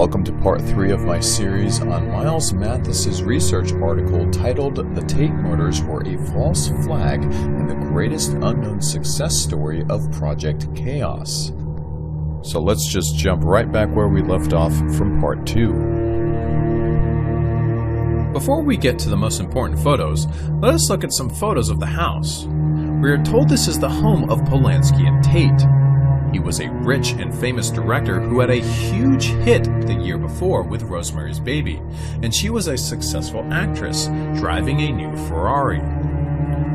welcome to part 3 of my series on Miles Mathis's research article titled "The Tate Murders Were a False Flag and the Greatest Unknown Success Story of Project Chaos." So let's just jump right back where we left off from part 2. Before we get to the most important photos, let us look at some photos of the house. We are told this is the home of Polanski and Tate. He was a rich and famous director who had a huge hit the year before with Rosemary's Baby, and she was a successful actress, driving a new Ferrari.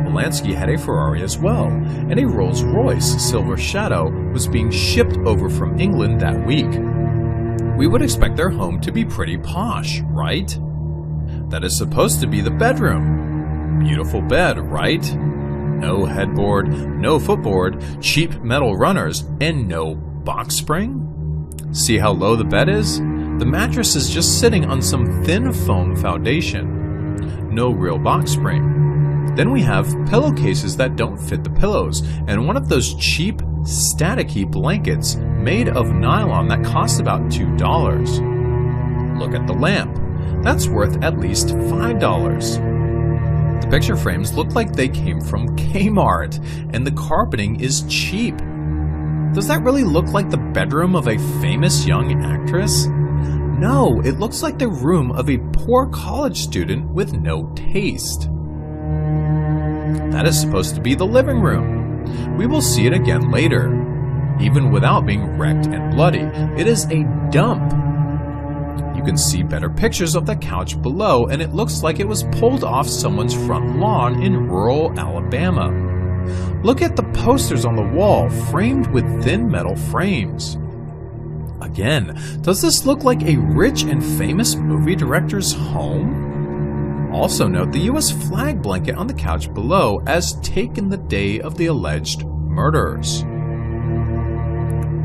Polanski had a Ferrari as well, and a Rolls-Royce Silver Shadow was being shipped over from England that week. We would expect their home to be pretty posh, right? That is supposed to be the bedroom. Beautiful bed, right? No headboard, no footboard, cheap metal runners, and no box spring? See how low the bed is? The mattress is just sitting on some thin foam foundation. No real box spring. Then we have pillowcases that don't fit the pillows, and one of those cheap, staticky blankets made of nylon that cost about $2. Look at the lamp. That's worth at least $5. The picture frames look like they came from Kmart, and the carpeting is cheap. Does that really look like the bedroom of a famous young actress? No, it looks like the room of a poor college student with no taste. That is supposed to be the living room. We will see it again later. Even without being wrecked and bloody, it is a dump. You can see better pictures of the couch below, and it looks like it was pulled off someone's front lawn in rural Alabama. Look at the posters on the wall, framed with thin metal frames. Again, does this look like a rich and famous movie director's home? Also note the US flag blanket on the couch below as taken the day of the alleged murders.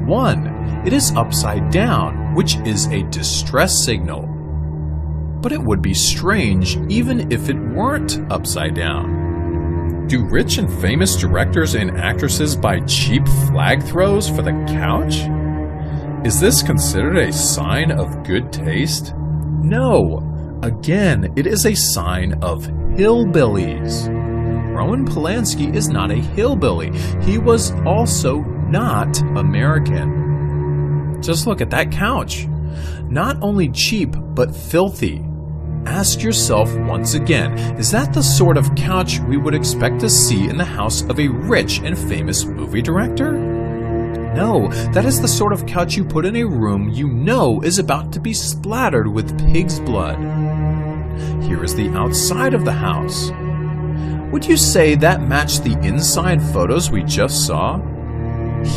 1. It is upside down, which is a distress signal. But it would be strange even if it weren't upside down. Do rich and famous directors and actresses buy cheap flag throws for the couch? Is this considered a sign of good taste? No. Again, it is a sign of hillbillies. Roman Polanski is not a hillbilly. He was also not American. Just look at that couch. Not only cheap, but filthy. Ask yourself once again, is that the sort of couch we would expect to see in the house of a rich and famous movie director? No, that is the sort of couch you put in a room you know is about to be splattered with pig's blood. Here is the outside of the house. Would you say that matched the inside photos we just saw?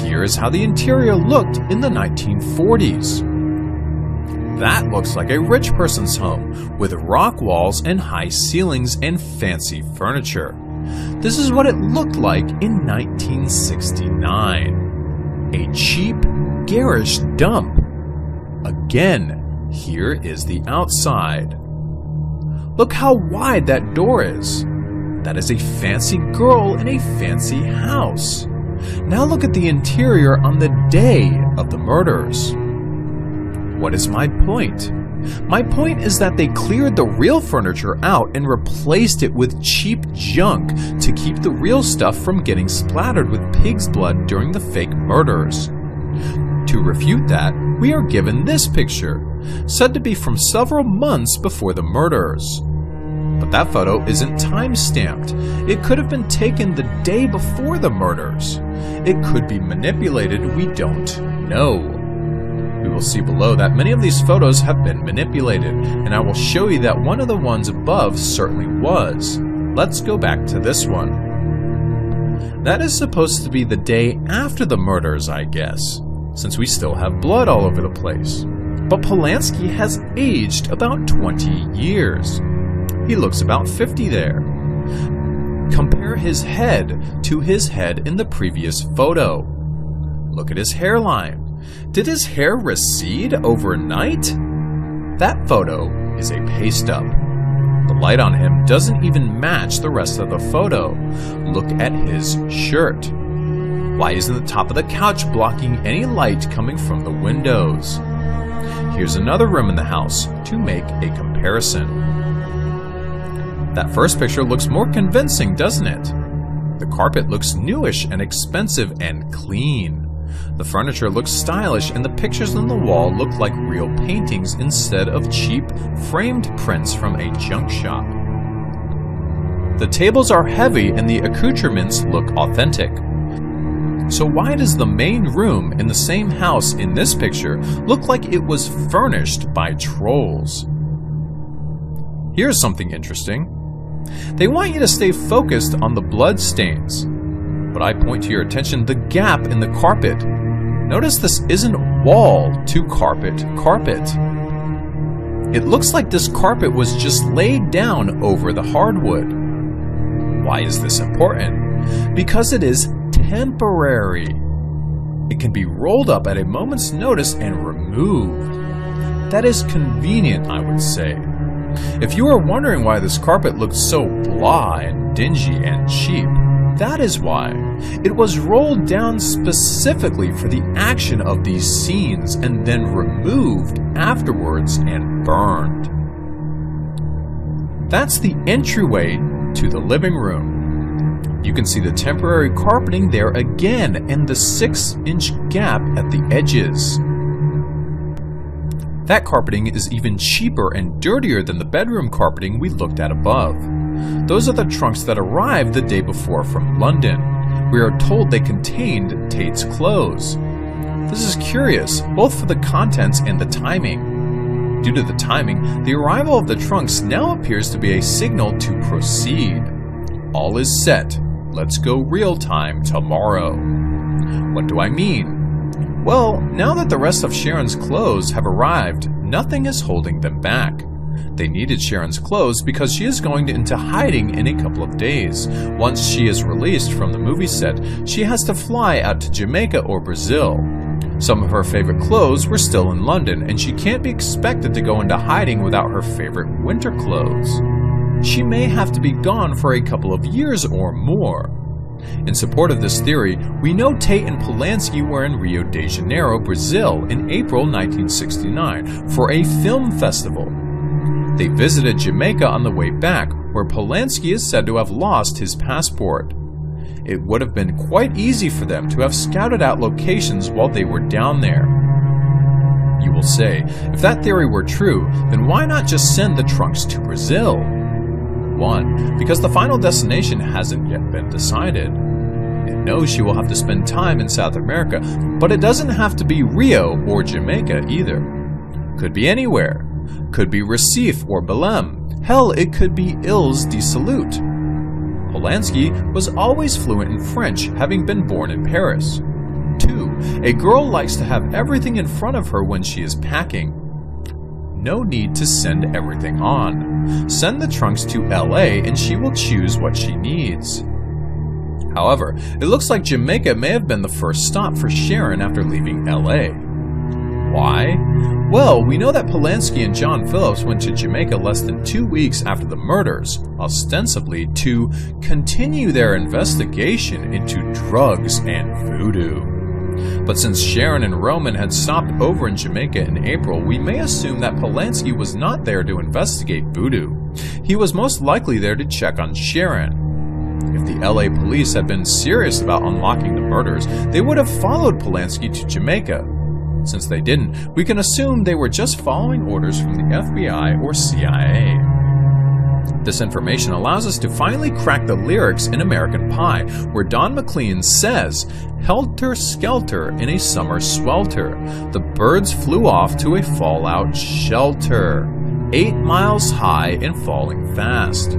Here is how the interior looked in the 1940s. That looks like a rich person's home, with rock walls and high ceilings and fancy furniture. This is what it looked like in 1969. A cheap, garish dump. Again, here is the outside. Look how wide that door is. That is a fancy girl in a fancy house. Now look at the interior on the day of the murders. What is my point? My point is that they cleared the real furniture out and replaced it with cheap junk to keep the real stuff from getting splattered with pig's blood during the fake murders. To refute that, we are given this picture, said to be from several months before the murders. But that photo isn't time-stamped. It could have been taken the day before the murders. It could be manipulated, we don't know. We will see below that many of these photos have been manipulated, and I will show you that one of the ones above certainly was. Let's go back to this one. That is supposed to be the day after the murders, I guess, since we still have blood all over the place. But Polanski has aged about 20 years. He looks about 50 there. Compare his head to his head in the previous photo. Look at his hairline. Did his hair recede overnight? That photo is a paste up. The light on him doesn't even match the rest of the photo. Look at his shirt. Why isn't the top of the couch blocking any light coming from the windows? Here's another room in the house to make a comparison. That first picture looks more convincing, doesn't it? The carpet looks newish and expensive and clean. The furniture looks stylish and the pictures on the wall look like real paintings instead of cheap, framed prints from a junk shop. The tables are heavy and the accoutrements look authentic. So why does the main room in the same house in this picture look like it was furnished by trolls? Here's something interesting. They want you to stay focused on the blood stains, but I point to your attention the gap in the carpet. Notice this isn't wall to carpet. It looks like this carpet was just laid down over the hardwood. Why is this important? Because it is temporary. It can be rolled up at a moment's notice and removed. That is convenient, I would say. If you are wondering why this carpet looks so blah and dingy and cheap, that is why. It was rolled down specifically for the action of these scenes and then removed afterwards and burned. That's the entryway to the living room. You can see the temporary carpeting there again and the 6-inch gap at the edges. That carpeting is even cheaper and dirtier than the bedroom carpeting we looked at above. Those are the trunks that arrived the day before from London. We are told they contained Tate's clothes. This is curious, both for the contents and the timing. Due to the timing, the arrival of the trunks now appears to be a signal to proceed. All is set. Let's go real time tomorrow. What do I mean? Well, now that the rest of Sharon's clothes have arrived, nothing is holding them back. They needed Sharon's clothes because she is going into hiding in a couple of days. Once she is released from the movie set, she has to fly out to Jamaica or Brazil. Some of her favorite clothes were still in London, and she can't be expected to go into hiding without her favorite winter clothes. She may have to be gone for a couple of years or more. In support of this theory, we know Tate and Polanski were in Rio de Janeiro, Brazil in April 1969 for a film festival. They visited Jamaica on the way back, where Polanski is said to have lost his passport. It would have been quite easy for them to have scouted out locations while they were down there. You will say, if that theory were true, then why not just send the trunks to Brazil? 1. Because the final destination hasn't yet been decided. It knows she will have to spend time in South America, but it doesn't have to be Rio or Jamaica either. Could be anywhere. Could be Recife or Belém. Hell, it could be Îles de Salute. Polanski was always fluent in French, having been born in Paris. 2. A girl likes to have everything in front of her when she is packing. No need to send everything on. Send the trunks to LA and she will choose what she needs. However, it looks like Jamaica may have been the first stop for Sharon after leaving LA. Why? Well, we know that Polanski and John Phillips went to Jamaica less than 2 weeks after the murders, ostensibly to continue their investigation into drugs and voodoo. But since Sharon and Roman had stopped over in Jamaica in April, we may assume that Polanski was not there to investigate voodoo. He was most likely there to check on Sharon. If the LA police had been serious about unlocking the murders, they would have followed Polanski to Jamaica. Since they didn't, we can assume they were just following orders from the FBI or CIA. This information allows us to finally crack the lyrics in American Pie, where Don McLean says, "Helter skelter in a summer swelter, the birds flew off to a fallout shelter, 8 miles high and falling fast."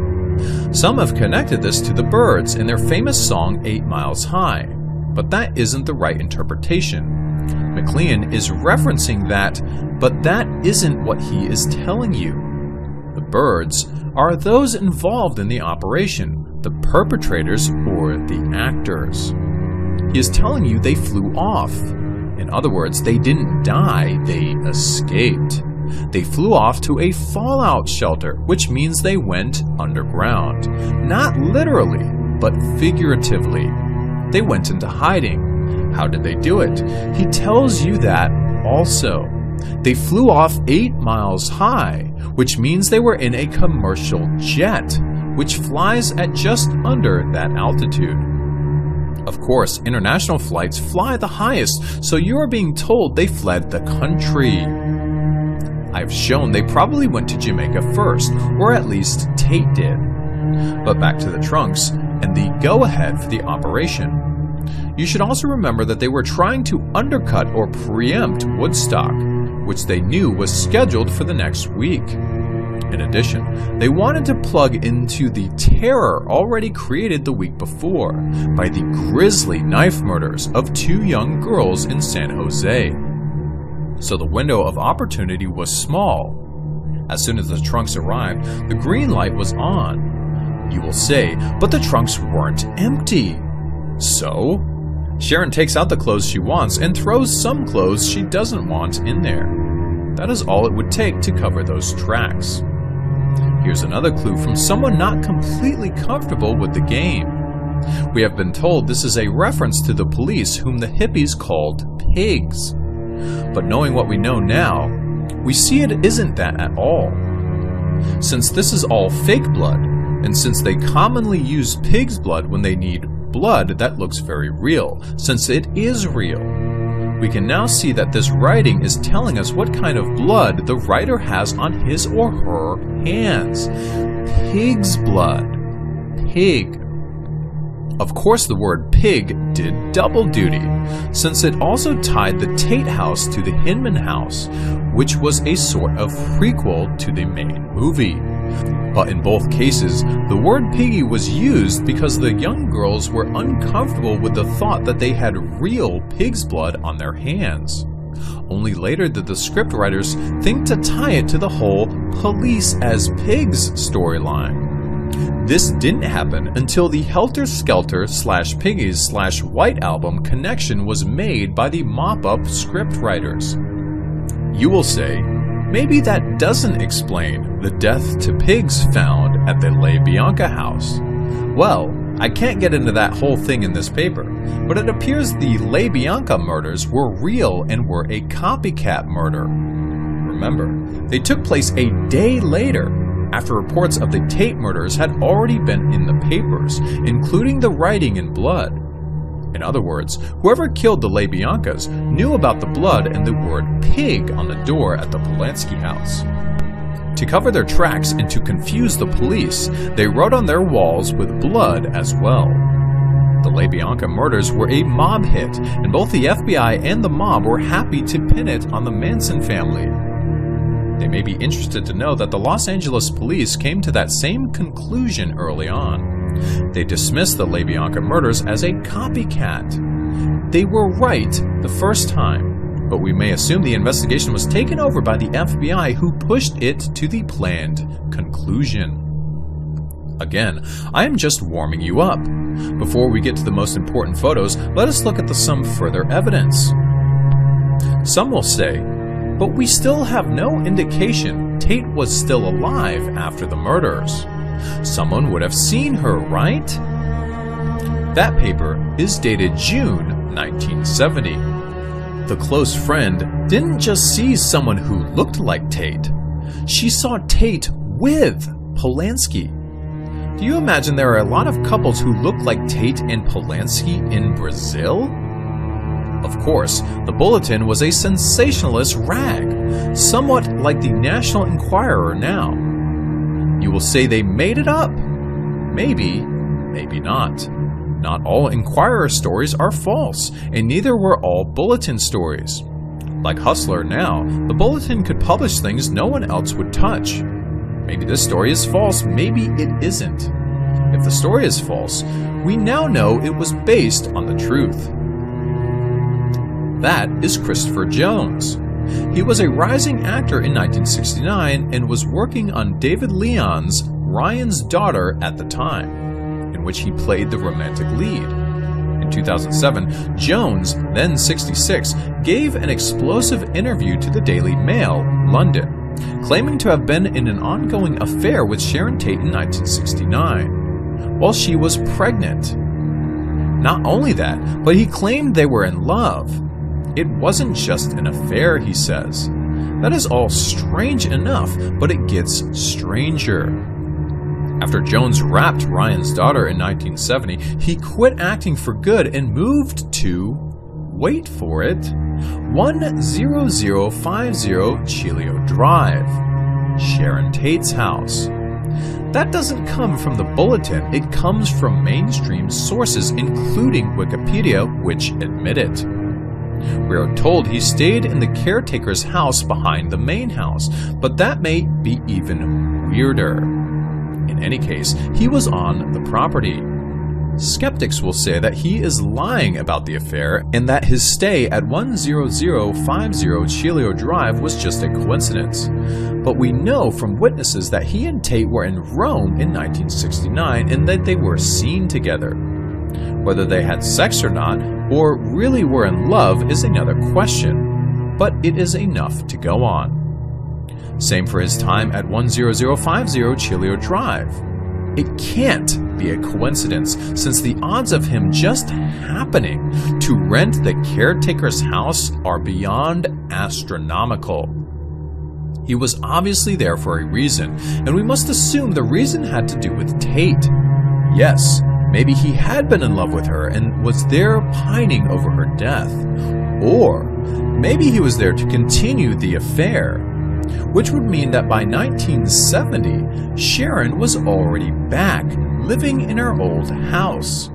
Some have connected this to the Byrds in their famous song 8 Miles High, but that isn't the right interpretation. McLean is referencing that, but that isn't what he is telling you. The Byrds are those involved in the operation, the perpetrators or the actors. He is telling you they flew off. In other words, they didn't die, they escaped. They flew off to a fallout shelter, which means they went underground. Not literally, but figuratively. They went into hiding. How did they do it? He tells you that also. They flew off 8 miles high, which means they were in a commercial jet, which flies at just under that altitude. Of course, international flights fly the highest, so you are being told they fled the country. I've shown they probably went to Jamaica first, or at least Tate did. But back to the trunks and the go-ahead for the operation. You should also remember that they were trying to undercut or preempt Woodstock, which they knew was scheduled for the next week. In addition, they wanted to plug into the terror already created the week before by the grisly knife murders of 2 young girls in San Jose. So the window of opportunity was small. As soon as the trunks arrived, the green light was on. You will say, but the trunks weren't empty. So? Sharon takes out the clothes she wants and throws some clothes she doesn't want in there. That is all it would take to cover those tracks. Here's another clue from someone not completely comfortable with the game. We have been told this is a reference to the police whom the hippies called pigs. But knowing what we know now, we see it isn't that at all. Since this is all fake blood, and since they commonly use pig's blood when they need blood that looks very real, since it is real, we can now see that this writing is telling us what kind of blood the writer has on his or her hands. Pig's blood. Pig. Of course, the word pig did double duty, since it also tied the Tate house to the Hinman house, which was a sort of prequel to the main movie. But in both cases, the word piggy was used because the young girls were uncomfortable with the thought that they had real pig's blood on their hands. Only later did the scriptwriters think to tie it to the whole police as pigs storyline. This didn't happen until the Helter Skelter /Piggies /White Album connection was made by the mop-up scriptwriters. You will say, maybe that doesn't explain the death to pigs found at the La Bianca house. Well, I can't get into that whole thing in this paper, but it appears the La Bianca murders were real and were a copycat murder. Remember, they took place a day later, after reports of the Tate murders had already been in the papers, including the writing in blood. In other words, whoever killed the La Biancas knew about the blood and the word pig on the door at the Polanski house. To cover their tracks and to confuse the police, they wrote on their walls with blood as well. The La Bianca murders were a mob hit, and both the FBI and the mob were happy to pin it on the Manson family. They may be interested to know that the Los Angeles police came to that same conclusion early on. They dismissed the La Bianca murders as a copycat. They were right the first time, but we may assume the investigation was taken over by the FBI, who pushed it to the planned conclusion. Again, I am just warming you up. Before we get to the most important photos, let us look at some further evidence. Some will say, but we still have no indication Tate was still alive after the murders. Someone would have seen her, right? That paper is dated June 1970. The close friend didn't just see someone who looked like Tate. She saw Tate with Polanski. Do you imagine there are a lot of couples who look like Tate and Polanski in Brazil? Of course, the Bulletin was a sensationalist rag, somewhat like the National Enquirer now. You will say they made it up. Maybe, maybe not. Not all Enquirer stories are false, and neither were all Bulletin stories. Like Hustler now, the Bulletin could publish things no one else would touch. Maybe this story is false, maybe it isn't. If the story is false, we now know it was based on the truth. That is Christopher Jones. He was a rising actor in 1969 and was working on David Leon's Ryan's Daughter at the time, in which he played the romantic lead. In 2007, Jones, then 66, gave an explosive interview to the Daily Mail, London, claiming to have been in an ongoing affair with Sharon Tate in 1969, while she was pregnant. Not only that, but he claimed they were in love. It wasn't just an affair, he says. That is all strange enough, but it gets stranger. After Jones raped Ryan's daughter in 1970, he quit acting for good and moved to, wait for it, 10050 Chilio Drive, Sharon Tate's house. That doesn't come from the bulletin, it comes from mainstream sources including Wikipedia, which admit it. We are told he stayed in the caretaker's house behind the main house, but that may be even weirder. In any case, he was on the property. Skeptics will say that he is lying about the affair and that his stay at 10050 Chilio Drive was just a coincidence. But we know from witnesses that he and Tate were in Rome in 1969 and that they were seen together. Whether they had sex or not, or really were in love, is another question, but it is enough to go on. Same for his time at 10050 Chilio Drive. It can't be a coincidence, since the odds of him just happening to rent the caretaker's house are beyond astronomical. He was obviously there for a reason, and we must assume the reason had to do with Tate. Yes, maybe he had been in love with her and was there pining over her death. Or maybe he was there to continue the affair, which would mean that by 1970, Sharon was already back, living in her old house.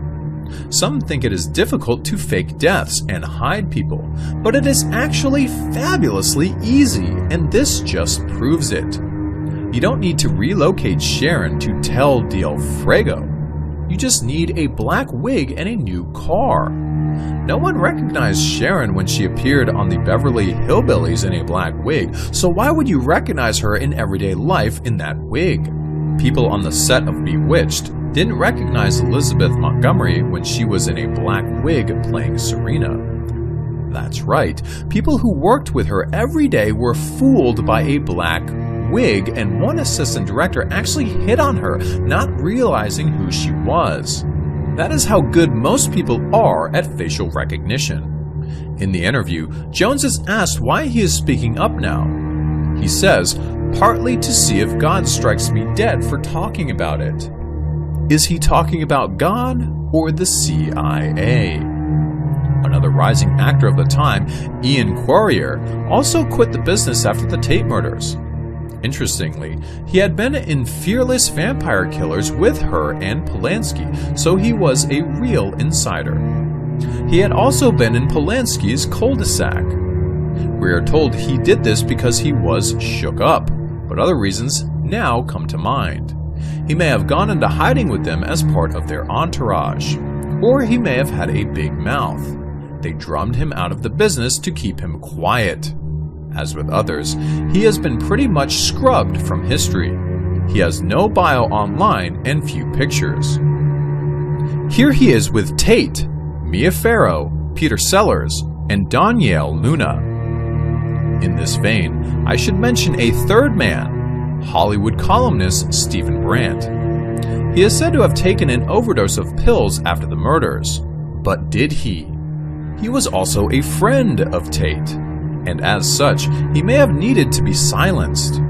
Some think it is difficult to fake deaths and hide people, but it is actually fabulously easy, and this just proves it. You don't need to relocate Sharon to Tel del Fuego. You just need a black wig and a new car. No one recognized Sharon when she appeared on the Beverly Hillbillies in a black wig, so why would you recognize her in everyday life in that wig? People on the set of Bewitched didn't recognize Elizabeth Montgomery when she was in a black wig playing Serena. That's right, people who worked with her every day were fooled by a black wig, and one assistant director actually hit on her, not realizing who she was. That is how good most people are at facial recognition. In the interview, Jones is asked why he is speaking up now. He says, partly to see if God strikes me dead for talking about it. Is he talking about God or the CIA? Another rising actor of the time, Ian Quarrier, also quit the business after the Tate murders. Interestingly, he had been in Fearless Vampire Killers with her and Polanski, so he was a real insider. He had also been in Polanski's cul-de-sac. We are told he did this because he was shook up, but other reasons now come to mind. He may have gone into hiding with them as part of their entourage, or he may have had a big mouth. They drummed him out of the business to keep him quiet. As with others, he has been pretty much scrubbed from history. He has no bio online and few pictures. Here he is with Tate, Mia Farrow, Peter Sellers, and Danielle Luna. In this vein, I should mention a third man, Hollywood columnist Stephen Brandt. He is said to have taken an overdose of pills after the murders. But did he? He was also a friend of Tate, and as such, he may have needed to be silenced.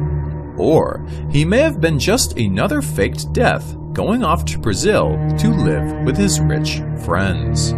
Or he may have been just another faked death going off to Brazil to live with his rich friends.